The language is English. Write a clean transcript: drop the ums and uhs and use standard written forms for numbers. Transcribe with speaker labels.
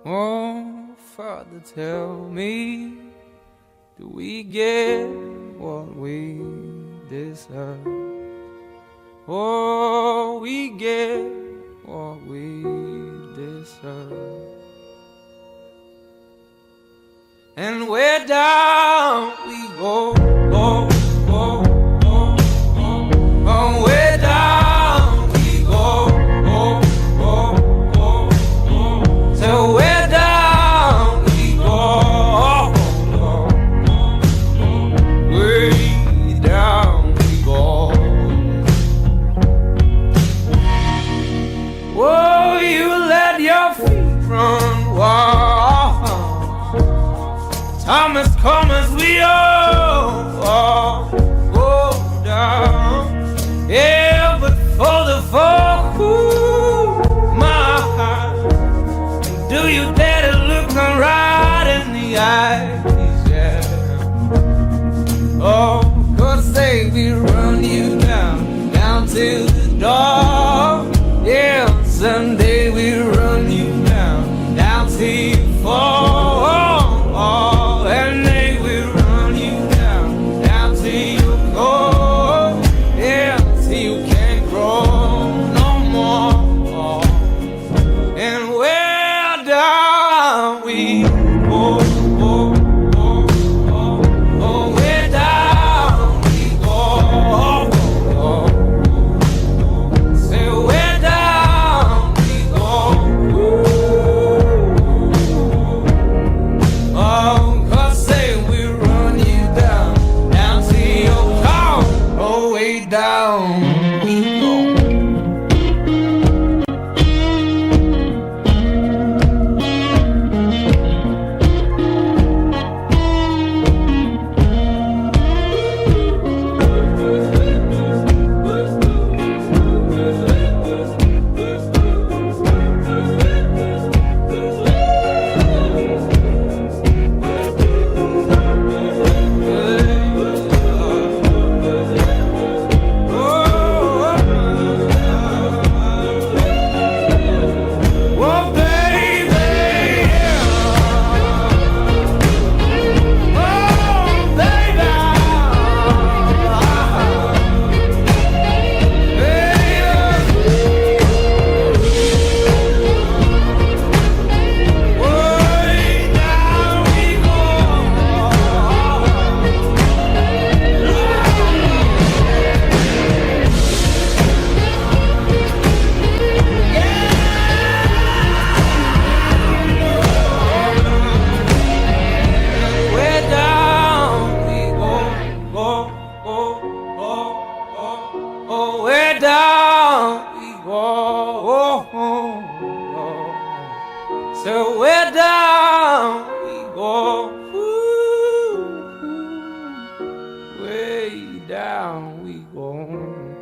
Speaker 1: Oh, Father, tell me, do we get what we deserve? Oh, we get what we deserve. And where down we go, go, go, go, go. Oh, where down we go, go, go, go, go. So where down we go, go, go, go. Way down we go. Oh, you let your feet run wild. Thomas, come as we all go down. Yeah, but for the fall, my heart, do you dare to look them right in the eyes? Yeah. Oh, 'cause say we run you down, down to the door. Yeah, someday we run you down, down till you fall. And they will run you down, down till you go. Yeah, till you can't grow no more. And where down we go, go, go, go. Oh, where down we go, go, go. Say where down we go. Oh, down we go. Oh, where down we go. So where down we go. Ooh, way down we go.